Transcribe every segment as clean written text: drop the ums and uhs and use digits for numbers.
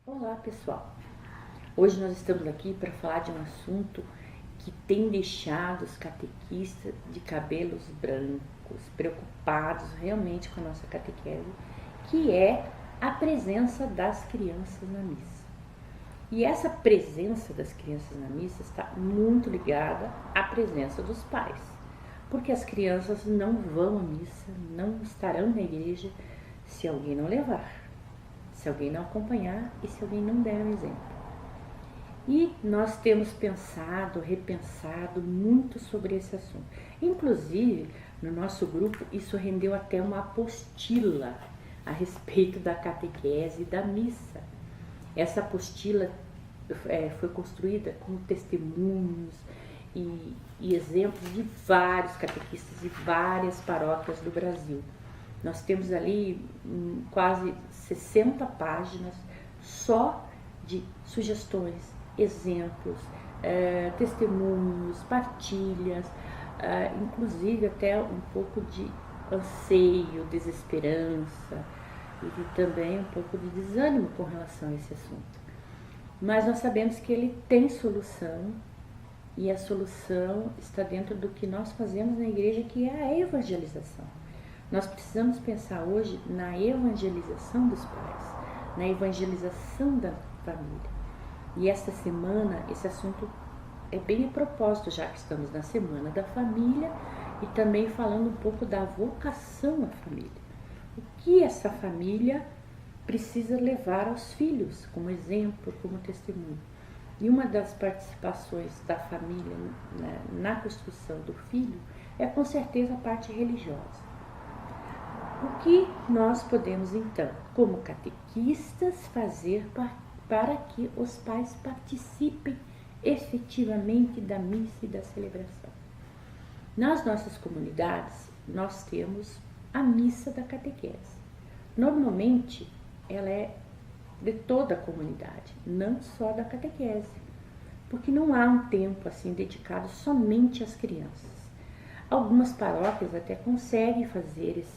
Olá pessoal, hoje nós estamos aqui para falar de um assunto que tem deixado os catequistas de cabelos brancos, preocupados realmente com a nossa catequese, que é a presença das crianças na missa. E essa presença das crianças na missa está muito ligada à presença dos pais, porque as crianças não vão à missa, não estarão na igreja se alguém não levar, se alguém não acompanhar e se alguém não der um exemplo. E nós temos pensado, repensado muito sobre esse assunto. Inclusive, no nosso grupo, isso rendeu até uma apostila a respeito da catequese e da missa. Essa apostila foi construída com testemunhos e exemplos de vários catequistas de várias paróquias do Brasil. Nós temos ali quase 60 páginas só de sugestões, exemplos, testemunhos, partilhas, inclusive até um pouco de anseio, desesperança e também um pouco de desânimo com relação a esse assunto. Mas nós sabemos que ele tem solução e a solução está dentro do que nós fazemos na igreja, que é a evangelização. Nós precisamos pensar hoje na evangelização dos pais, na evangelização da família. E esta semana, esse assunto é bem a propósito, já que estamos na Semana da Família e também falando um pouco da vocação à família. O que essa família precisa levar aos filhos como exemplo, como testemunho. E uma das participações da família na construção do filho é com certeza a parte religiosa. O que nós podemos então, como catequistas, fazer para que os pais participem efetivamente da missa e da celebração? Nas nossas comunidades, nós temos a missa da catequese. Normalmente, ela é de toda a comunidade, não só da catequese, porque não há um tempo assim dedicado somente às crianças. Algumas paróquias até conseguem fazer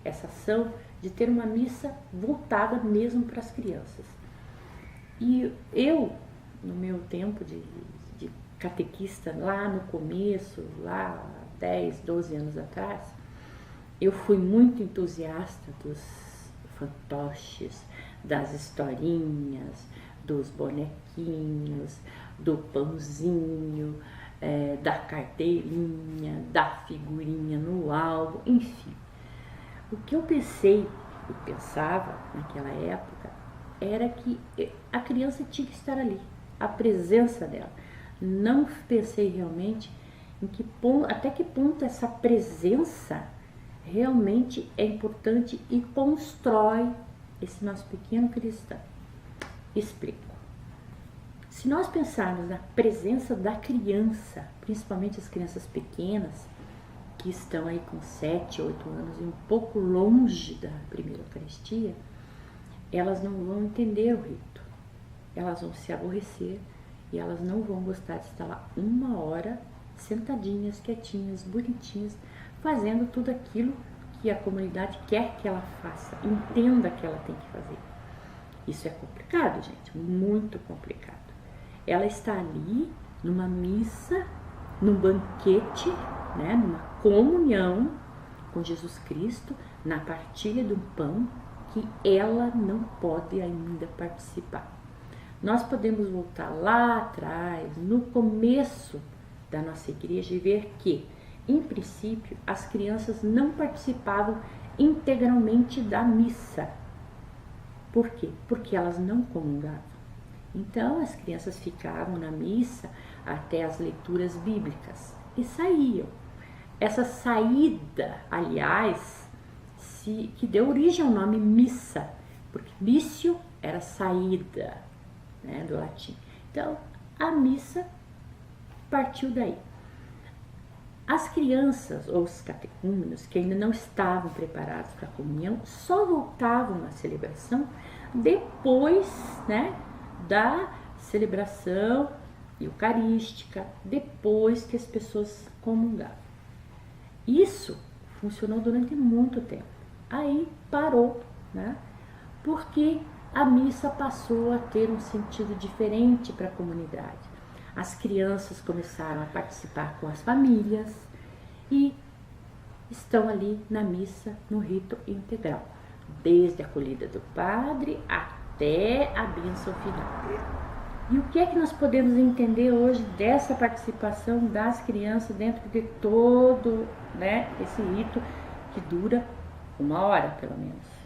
essa ação de ter uma missa voltada mesmo para as crianças. E eu, no meu tempo de catequista, lá no começo, lá 10, 12 anos atrás, eu fui muito entusiasta dos fantoches, das historinhas, dos bonequinhos, do pãozinho, da carteirinha, da figurinha no álbum, enfim. O que eu pensei e pensava naquela época era que a criança tinha que estar ali, a presença dela. Não pensei realmente até que ponto essa presença realmente é importante e constrói esse nosso pequeno cristão. Explico. Se nós pensarmos na presença da criança, principalmente as crianças pequenas, que estão aí com 7, 8 anos e um pouco longe da primeira Eucaristia, elas não vão entender o rito, elas vão se aborrecer e elas não vão gostar de estar lá uma hora sentadinhas, quietinhas, bonitinhas, fazendo tudo aquilo que a comunidade quer que ela faça, entenda que ela tem que fazer. Isso é complicado, gente, muito complicado. Ela está ali numa missa, num banquete, né, numa comunhão com Jesus Cristo, na partilha do pão, que ela não pode ainda participar. Nós podemos voltar lá atrás, no começo da nossa igreja, e ver que, em princípio, as crianças não participavam integralmente da missa. Por quê? Porque elas não comungavam. Então, as crianças ficavam na missa até as leituras bíblicas e saíam. Essa saída, aliás, que deu origem ao nome missa, porque missio era saída, né, do latim. Então, a missa partiu daí. As crianças ou os catecúmenos que ainda não estavam preparados para a comunhão só voltavam à celebração depois, né, da celebração eucarística, depois que as pessoas comungavam. Isso funcionou durante muito tempo. Aí parou, né? Porque a missa passou a ter um sentido diferente para a comunidade. As crianças começaram a participar com as famílias e estão ali na missa, no rito integral, desde a acolhida do padre até a bênção final. E o que é que nós podemos entender hoje dessa participação das crianças dentro de todo, esse rito que dura 1 hora, pelo menos?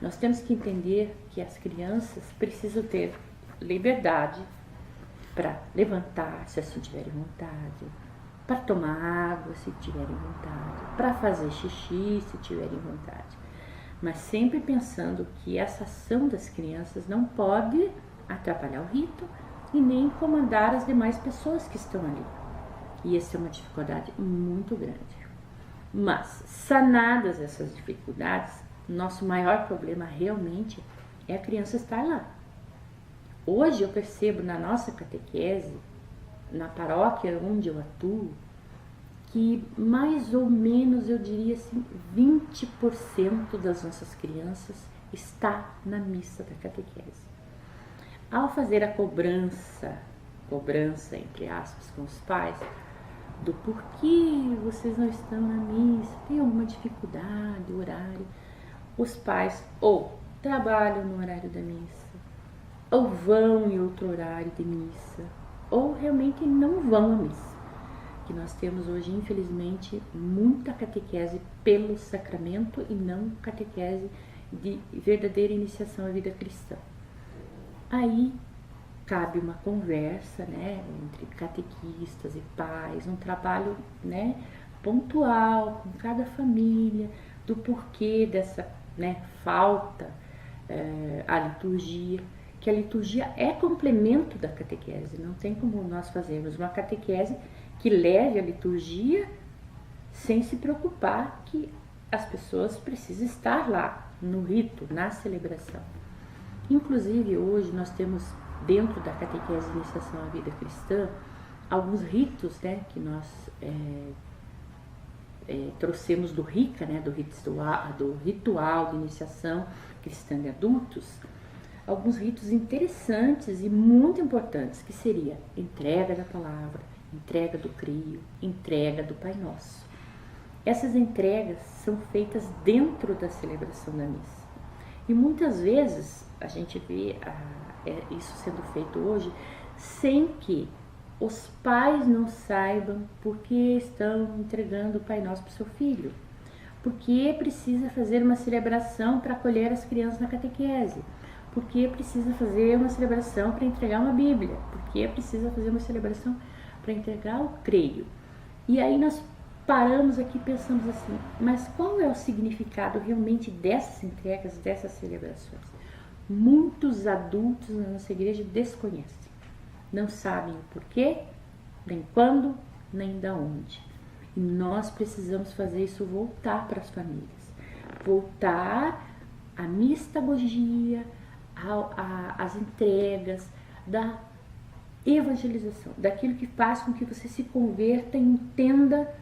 Nós temos que entender que as crianças precisam ter liberdade para levantar, se assim tiverem vontade, para tomar água, se tiverem vontade, para fazer xixi, se tiverem vontade. Mas sempre pensando que essa ação das crianças não pode atrapalhar o rito e nem incomodar as demais pessoas que estão ali. E essa é uma dificuldade muito grande. Mas, sanadas essas dificuldades, nosso maior problema realmente é a criança estar lá. Hoje eu percebo na nossa catequese, na paróquia onde eu atuo, que mais ou menos, eu diria assim, 20% das nossas crianças está na missa da catequese. Ao fazer a cobrança entre aspas, com os pais, do porquê vocês não estão na missa, tem alguma dificuldade, horário, os pais ou trabalham no horário da missa, ou vão em outro horário de missa, ou realmente não vão à missa. Que nós temos hoje, infelizmente, muita catequese pelo sacramento e não catequese de verdadeira iniciação à vida cristã. Aí cabe uma conversa, entre catequistas e pais, um trabalho, pontual com cada família, do porquê dessa, falta à liturgia, que a liturgia é complemento da catequese, não tem como nós fazermos uma catequese que leve a liturgia sem se preocupar que as pessoas precisam estar lá no rito, na celebração. Inclusive hoje nós temos dentro da catequese de iniciação à vida cristã alguns ritos, que nós trouxemos do RICA, do ritual de iniciação cristã de adultos, alguns ritos interessantes e muito importantes, que seria entrega da palavra, entrega do creio, entrega do Pai Nosso. Essas entregas são feitas dentro da celebração da missa. E muitas vezes a gente vê isso sendo feito hoje sem que os pais não saibam por que estão entregando o Pai Nosso para o seu filho. Porque precisa fazer uma celebração para acolher as crianças na catequese. Porque precisa fazer uma celebração para entregar uma Bíblia. Porque precisa fazer uma celebração para entregar o creio. E aí nós paramos aqui e pensamos assim, mas qual é o significado realmente dessas entregas, dessas celebrações? Muitos adultos na nossa igreja desconhecem, não sabem o porquê, nem quando, nem da onde. E nós precisamos fazer isso voltar para as famílias, voltar à mistagogia, às entregas, da evangelização, daquilo que faz com que você se converta e entenda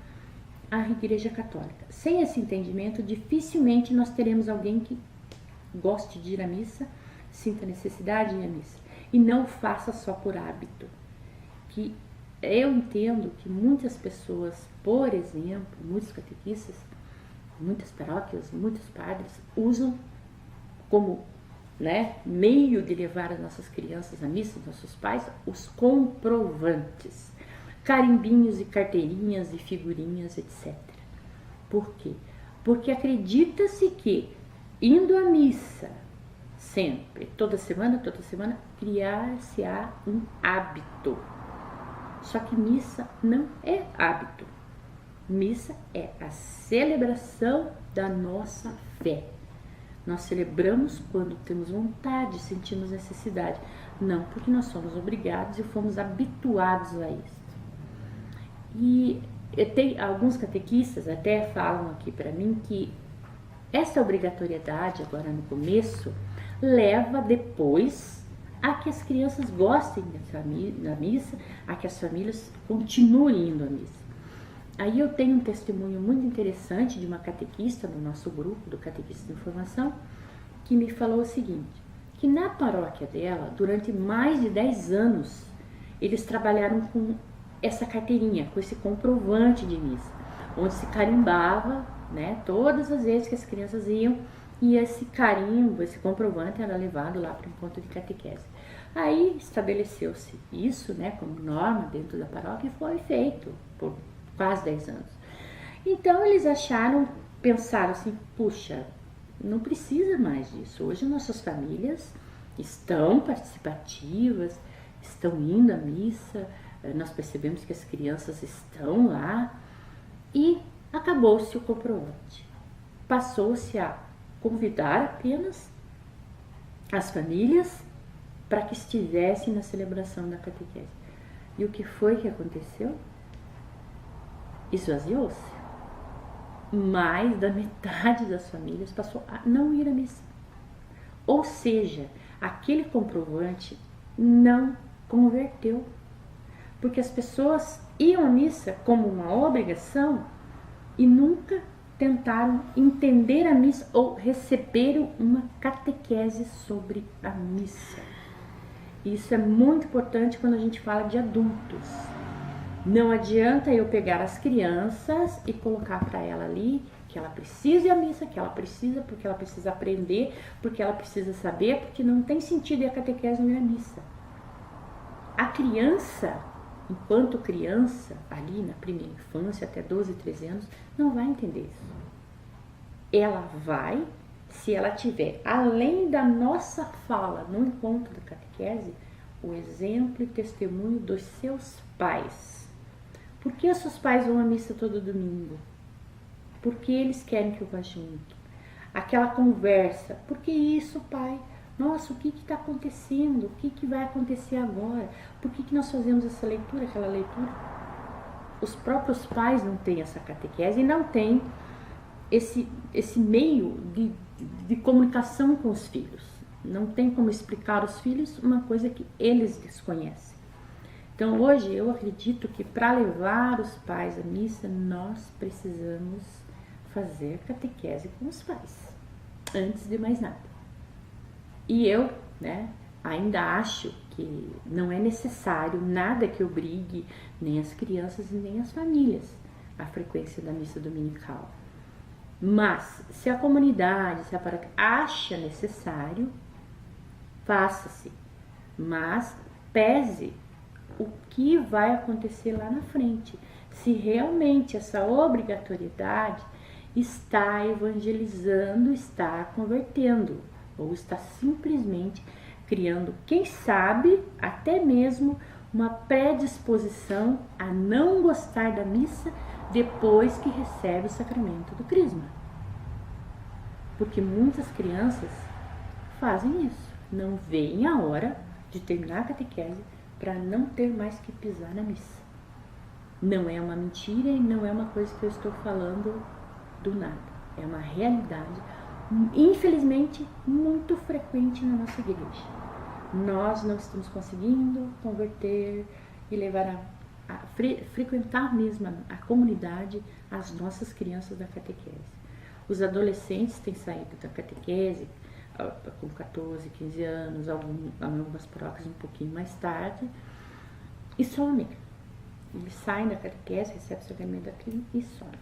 a Igreja Católica. Sem esse entendimento, dificilmente nós teremos alguém que goste de ir à missa, sinta necessidade de ir à missa, e não o faça só por hábito. Que eu entendo que muitas pessoas, por exemplo, muitos catequistas, muitas paróquias, muitos padres, usam como meio de levar as nossas crianças à missa, nossos pais, os comprovantes, carimbinhos e carteirinhas e figurinhas, etc. Por quê? Porque acredita-se que indo à missa sempre, toda semana, criar-se-á um hábito. Só que missa não é hábito. Missa é a celebração da nossa fé. Nós celebramos quando temos vontade, sentimos necessidade, não porque nós somos obrigados e fomos habituados a isso. E alguns catequistas até falam aqui para mim que essa obrigatoriedade, agora no começo, leva depois a que as crianças gostem da missa, a que as famílias continuem indo à missa. Aí eu tenho um testemunho muito interessante de uma catequista no nosso grupo, do Catequista de Informação, que me falou o seguinte, que na paróquia dela, durante mais de 10 anos, eles trabalharam com essa carteirinha, com esse comprovante de missa, onde se carimbava, né, todas as vezes que as crianças iam, e esse carimbo, esse comprovante era levado lá para um ponto de catequese. Aí estabeleceu-se isso, né, como norma dentro da paróquia, e foi feito por quase 10 anos. Então eles pensaram assim, puxa, não precisa mais disso. Hoje nossas famílias estão participativas, estão indo à missa, nós percebemos que as crianças estão lá e acabou-se o comprovante. Passou-se a convidar apenas as famílias para que estivessem na celebração da catequese. E o que foi que aconteceu? Esvaziou-se. Mais da metade das famílias passou a não ir à missa. Ou seja, aquele comprovante não converteu. Porque as pessoas iam à missa como uma obrigação e nunca tentaram entender a missa ou receberam uma catequese sobre a missa. Isso é muito importante quando a gente fala de adultos. Não adianta eu pegar as crianças e colocar para ela ali que ela precisa ir à missa, que ela precisa, porque ela precisa aprender, porque ela precisa saber, porque não tem sentido ir à catequese não ir à missa. A criança, enquanto criança, ali na primeira infância, até 12, 13 anos, não vai entender isso. Ela vai, se ela tiver, além da nossa fala no encontro da catequese, o exemplo e testemunho dos seus pais. Por que os seus pais vão à missa todo domingo? Porque eles querem que eu vá junto. Aquela conversa, por que isso, pai? Nossa, o que está acontecendo? O que vai acontecer agora? Por que nós fazemos essa leitura, aquela leitura? Os próprios pais não têm essa catequese e não têm esse meio de comunicação com os filhos. Não tem como explicar aos filhos uma coisa que eles desconhecem. Então hoje eu acredito que para levar os pais à missa, nós precisamos fazer catequese com os pais, antes de mais nada. E eu, né, ainda acho que não é necessário nada que obrigue nem as crianças nem as famílias à frequência da missa dominical. Mas se a comunidade, se a paróquia acha necessário, faça-se. Mas pese o que vai acontecer lá na frente. Se realmente essa obrigatoriedade está evangelizando, está convertendo, ou está simplesmente criando, quem sabe, até mesmo uma predisposição a não gostar da missa depois que recebe o sacramento do crisma. Porque muitas crianças fazem isso, não veem a hora de terminar a catequese para não ter mais que pisar na missa. Não é uma mentira e não é uma coisa que eu estou falando do nada. É uma realidade, infelizmente, muito frequente na nossa igreja. Nós não estamos conseguindo converter e levar a frequentar mesmo a comunidade, as nossas crianças da catequese. Os adolescentes têm saído da catequese com 14, 15 anos, algumas paróquias um pouquinho mais tarde, e somem. Eles saem da catequese, recebem o sacramento da crisma e somem.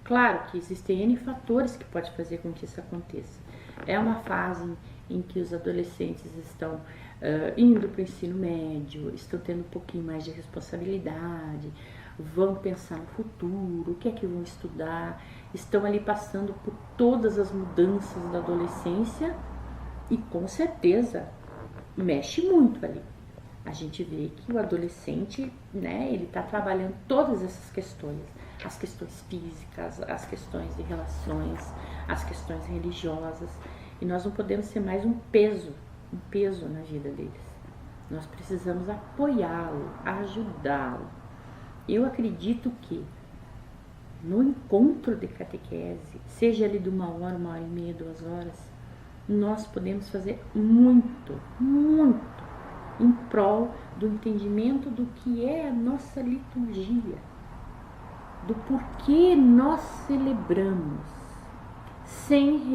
Claro que existem N fatores que podem fazer com que isso aconteça. É uma fase em que os adolescentes estão indo para o ensino médio, estão tendo um pouquinho mais de responsabilidade, vão pensar no futuro, o que é que vão estudar, estão ali passando por todas as mudanças da adolescência e com certeza mexe muito ali. A gente vê que o adolescente, né, ele está trabalhando todas essas questões, as questões físicas, as questões de relações, as questões religiosas, e nós não podemos ser mais um peso na vida deles. Nós precisamos apoiá-lo, ajudá-lo. Eu acredito que no encontro de catequese, seja ele de 1 hora, 1h30, 2 horas, nós podemos fazer muito, muito em prol do entendimento do que é a nossa liturgia, do porquê nós celebramos, sem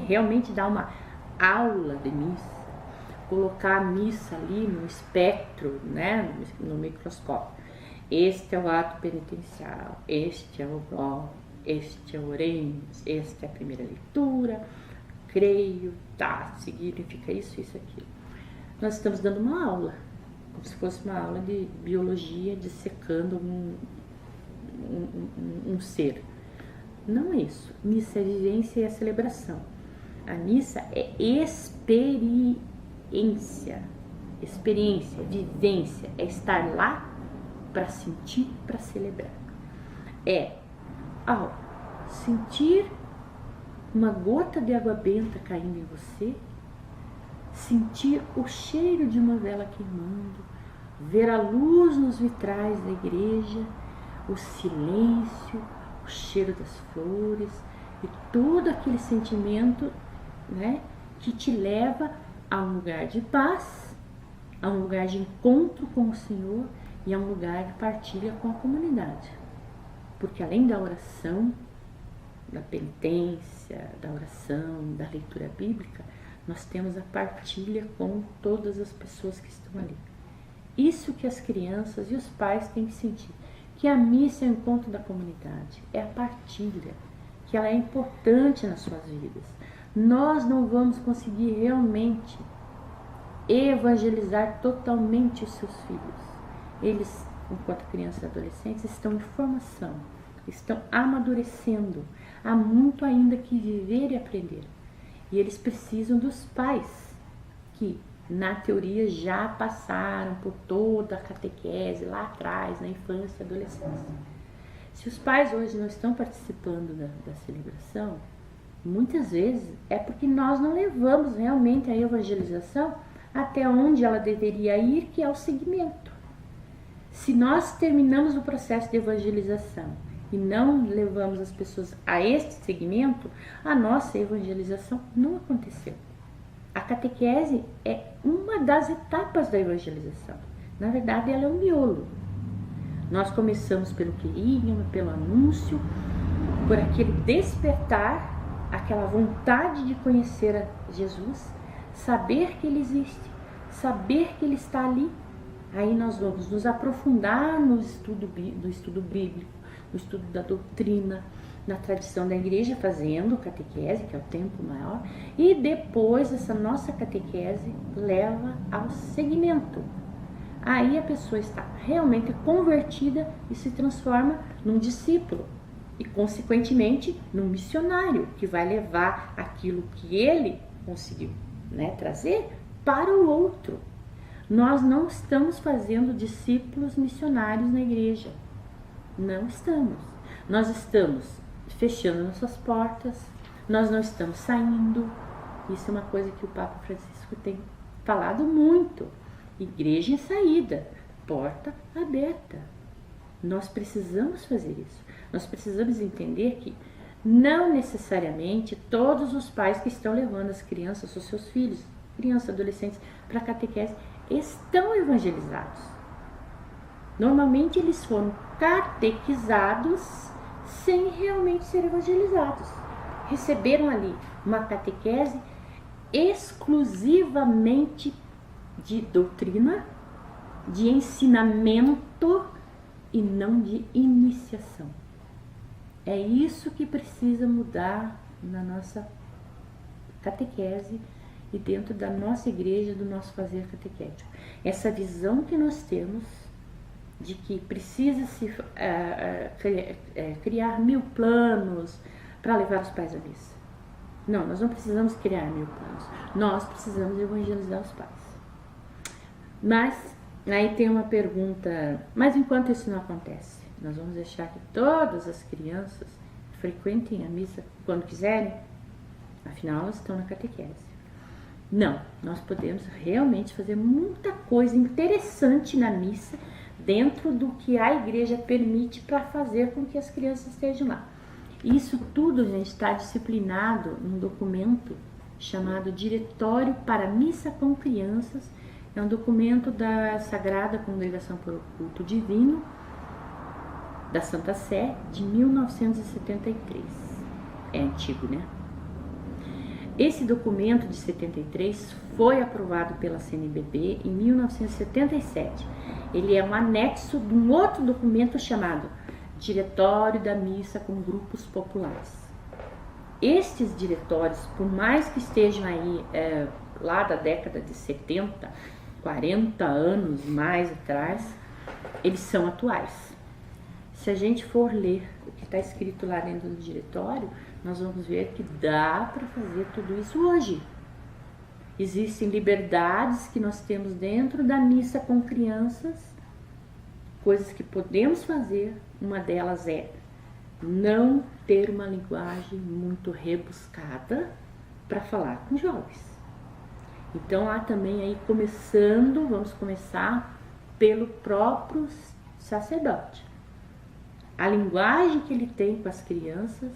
realmente dar uma aula de missa, colocar a missa ali no espectro, né, no microscópio. Este é o ato penitencial, este é o glória, este é o oremos, esta é a primeira leitura, creio, tá, significa isso, isso, aquilo. Nós estamos dando uma aula, como se fosse uma aula de biologia, dissecando um ser. Não é isso. Missa é vivência e é celebração. A missa é experiência, vivência, é estar lá para sentir, para celebrar. É ao sentir uma gota de água benta caindo em você, sentir o cheiro de uma vela queimando, ver a luz nos vitrais da igreja, o silêncio, o cheiro das flores e todo aquele sentimento, né, que te leva a um lugar de paz, a um lugar de encontro com o Senhor e a um lugar de partilha com a comunidade. Porque além da oração, da penitência, da oração, da leitura bíblica, nós temos a partilha com todas as pessoas que estão ali. Isso que as crianças e os pais têm que sentir, que a missa é o encontro da comunidade, é a partilha, que ela é importante nas suas vidas. Nós não vamos conseguir realmente evangelizar totalmente os seus filhos. Eles, enquanto crianças e adolescentes, estão em formação, estão amadurecendo. Há muito ainda que viver e aprender. E eles precisam dos pais, que na teoria já passaram por toda a catequese lá atrás, na infância e adolescência. Se os pais hoje não estão participando da celebração, muitas vezes é porque nós não levamos realmente a evangelização até onde ela deveria ir, que é o segmento. Se nós terminamos o processo de evangelização e não levamos as pessoas a este segmento, a nossa evangelização não aconteceu. A catequese é uma das etapas da evangelização. Na verdade, ela é um miolo. Nós começamos pelo querigma, pelo anúncio, por aquele despertar, aquela vontade de conhecer a Jesus, saber que Ele existe, saber que Ele está ali. Aí nós vamos nos aprofundar no estudo bíblico, no estudo da doutrina, na tradição da igreja, fazendo catequese, que é o tempo maior, e depois essa nossa catequese leva ao segmento. Aí a pessoa está realmente convertida e se transforma num discípulo e, consequentemente, num missionário que vai levar aquilo que ele conseguiu, né, trazer para o outro. Nós não estamos fazendo discípulos missionários na igreja. Não estamos. Nós estamos fechando nossas portas, nós não estamos saindo. Isso é uma coisa que o Papa Francisco tem falado muito. Igreja em saída, porta aberta. Nós precisamos fazer isso. Nós precisamos entender que não necessariamente todos os pais que estão levando as crianças, os seus filhos, crianças, adolescentes, para a catequese, estão evangelizados. Normalmente eles foram catequizados sem realmente ser evangelizados. Receberam ali uma catequese exclusivamente de doutrina, de ensinamento e não de iniciação. É isso que precisa mudar na nossa catequese e dentro da nossa igreja, do nosso fazer catequético. Essa visão que nós temos de que precisa se criar 1000 planos para levar os pais à missa. Não, nós não precisamos criar 1000 planos. Nós precisamos evangelizar os pais. Mas aí tem uma pergunta, mas enquanto isso não acontece, nós vamos deixar que todas as crianças frequentem a missa quando quiserem? Afinal, elas estão na catequese. Não, nós podemos realmente fazer muita coisa interessante na missa dentro do que a igreja permite para fazer com que as crianças estejam lá. Isso tudo, gente, está disciplinado num documento chamado Diretório para Missa com Crianças. É um documento da Sagrada Congregação para o Culto Divino, da Santa Sé, de 1973. É antigo, né? Esse documento de 73 foi aprovado pela CNBB em 1977. Ele é um anexo de um outro documento chamado Diretório da Missa com Grupos Populares. Estes diretórios, por mais que estejam aí lá da década de 70, 40 anos mais atrás, eles são atuais. Se a gente for ler o que está escrito lá dentro do diretório, nós vamos ver que dá para fazer tudo isso hoje. Existem liberdades que nós temos dentro da missa com crianças, coisas que podemos fazer. Uma delas é não ter uma linguagem muito rebuscada para falar com jovens. Então lá também aí vamos começar pelo próprio sacerdote. A linguagem que ele tem com as crianças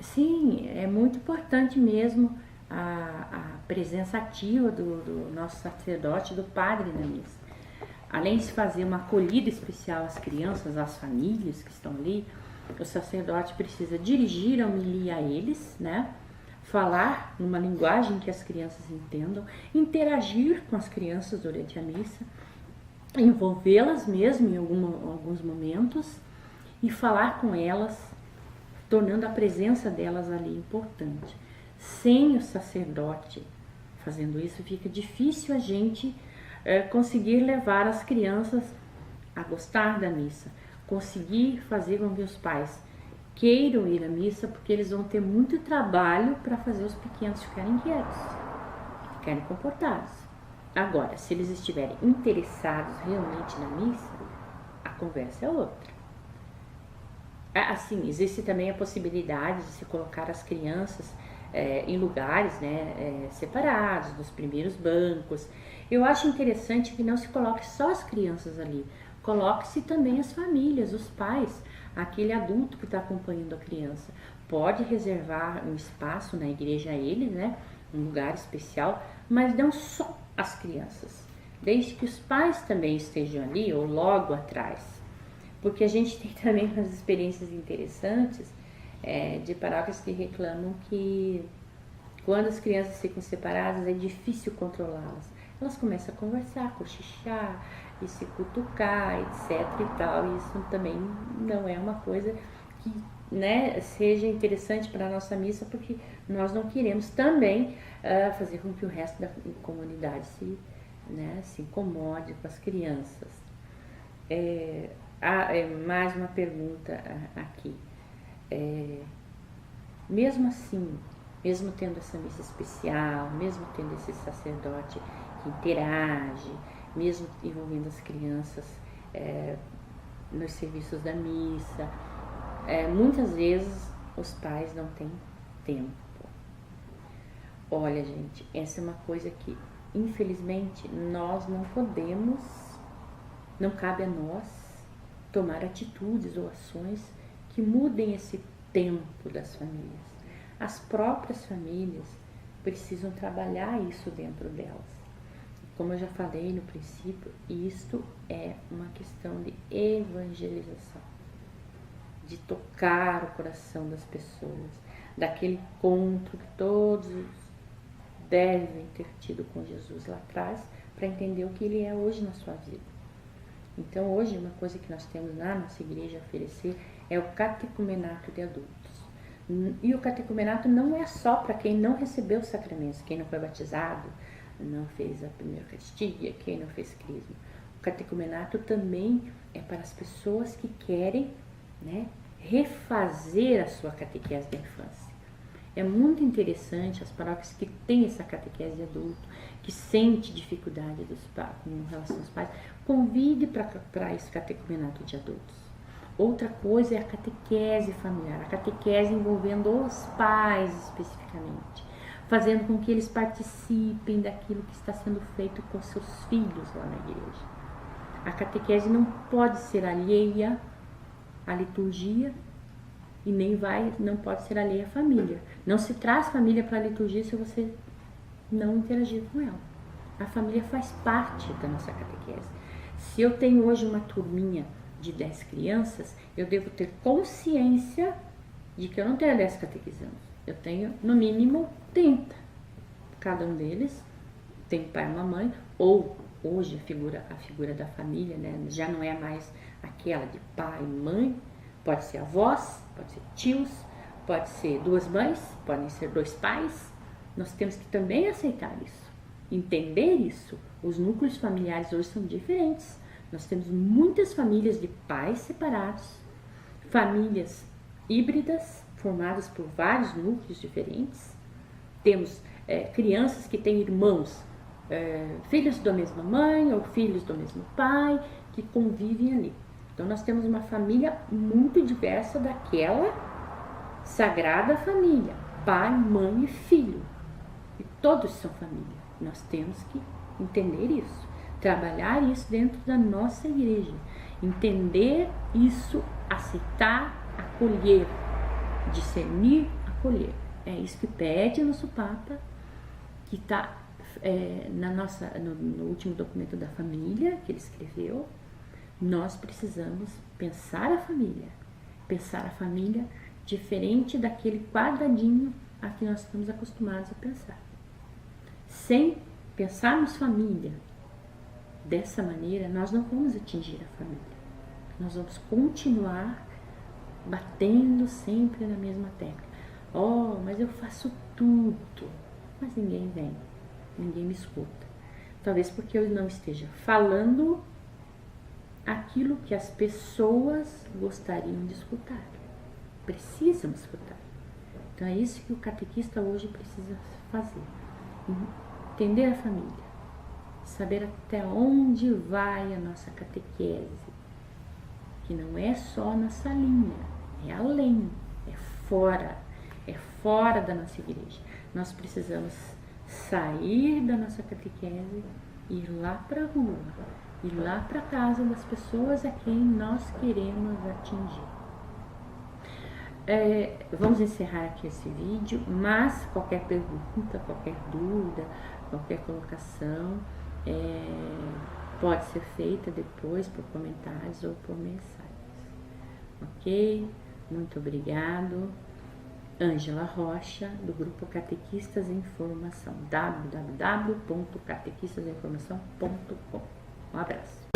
sim, é muito importante mesmo a presença ativa do nosso sacerdote, do padre na missa. Além de fazer uma acolhida especial às crianças, às famílias que estão ali, o sacerdote precisa dirigir a homilia a eles, né? Falar numa linguagem que as crianças entendam, interagir com as crianças durante a missa, envolvê-las mesmo em alguns momentos e falar com elas, tornando a presença delas ali importante. Sem o sacerdote fazendo isso, fica difícil a gente conseguir levar as crianças a gostar da missa, conseguir fazer com que os pais queiram ir à missa, porque eles vão ter muito trabalho para fazer os pequenos ficarem quietos, ficarem comportados. Agora, se eles estiverem interessados realmente na missa, a conversa é outra. Assim, existe também a possibilidade de se colocar as crianças em lugares, né, separados, nos primeiros bancos. Eu acho interessante que não se coloque só as crianças ali, coloque-se também as famílias, os pais, aquele adulto que está acompanhando a criança. Pode reservar um espaço na igreja a eles, né, um lugar especial, mas não só as crianças, desde que os pais também estejam ali ou logo atrás. Porque a gente tem também umas experiências interessantes de paróquias que reclamam que quando as crianças ficam separadas é difícil controlá-las. Elas começam a conversar, cochichar e se cutucar, etc e tal. E isso também não é uma coisa que, né, seja interessante para a nossa missa, porque nós não queremos também fazer com que o resto da comunidade se incomode com as crianças. Mais uma pergunta aqui. Mesmo assim, mesmo tendo essa missa especial, mesmo tendo esse sacerdote que interage, mesmo envolvendo as crianças nos serviços da missa, muitas vezes os pais não têm tempo. Olha, gente, essa é uma coisa que, infelizmente, nós não podemos, não cabe a nós tomar atitudes ou ações que mudem esse tempo das famílias. As próprias famílias precisam trabalhar isso dentro delas. Como eu já falei no princípio, isto é uma questão de evangelização, de tocar o coração das pessoas, daquele encontro que todos devem ter tido com Jesus lá atrás, para entender o que ele é hoje na sua vida. Então, hoje, uma coisa que nós temos na nossa igreja a oferecer é o catecumenato de adultos. E o catecumenato não é só para quem não recebeu os sacramentos, quem não foi batizado, não fez a primeira Eucaristia, quem não fez crisma. O catecumenato também é para as pessoas que querem, né, refazer a sua catequese da infância. É muito interessante as paróquias que têm essa catequese de adulto, que sente dificuldade com relação aos pais, convide para esse catecumenato de adultos. Outra coisa é a catequese familiar, a catequese envolvendo os pais especificamente. fazendo com que eles participem daquilo que está sendo feito com seus filhos lá na igreja. A catequese não pode ser alheia à liturgia e não pode ser alheia à família. Não se traz família para a liturgia se você não interagir com ela. A família faz parte da nossa catequese. Se eu tenho hoje uma turminha de 10 crianças, eu devo ter consciência de que eu não tenho 10 catequizandos. Eu tenho, no mínimo, 30. Cada um deles tem pai e mamãe, ou hoje a figura da família, né, já não é mais aquela de pai e mãe, pode ser avós, pode ser tios, pode ser 2 mães, podem ser 2 pais. Nós temos que também aceitar isso, entender isso. Os núcleos familiares hoje são diferentes. Nós temos muitas famílias de pais separados, famílias híbridas, formadas por vários núcleos diferentes. Temos crianças que têm irmãos, filhos da mesma mãe ou filhos do mesmo pai, que convivem ali. Então nós temos uma família muito diversa daquela sagrada família, pai, mãe e filho. E todos são família. Nós temos que entender isso, trabalhar isso dentro da nossa igreja, entender isso, aceitar, acolher, discernir, acolher. É isso que pede nosso Papa, que está no último documento da família que ele escreveu. Nós precisamos pensar a família diferente daquele quadradinho a que nós estamos acostumados a pensar. Sem pensarmos família dessa maneira, nós não vamos atingir a família. Nós vamos continuar batendo sempre na mesma tecla. Oh, mas eu faço tudo. Mas ninguém vem, ninguém me escuta. Talvez porque eu não esteja falando aquilo que as pessoas gostariam de escutar. Precisam escutar. Então é isso que o catequista hoje precisa fazer. Entender a família. Saber até onde vai a nossa catequese. Que não é só na salinha, é além, é fora da nossa igreja. Nós precisamos sair da nossa catequese e ir lá para a rua, ir lá para a casa das pessoas a quem nós queremos atingir. Vamos encerrar aqui esse vídeo, mas qualquer pergunta, qualquer dúvida, qualquer colocação pode ser feita depois por comentários ou por mensagens. Ok? Muito obrigado. Ângela Rocha, do grupo Catequistas em Formação, www.catequistasinformação.com. Um abraço.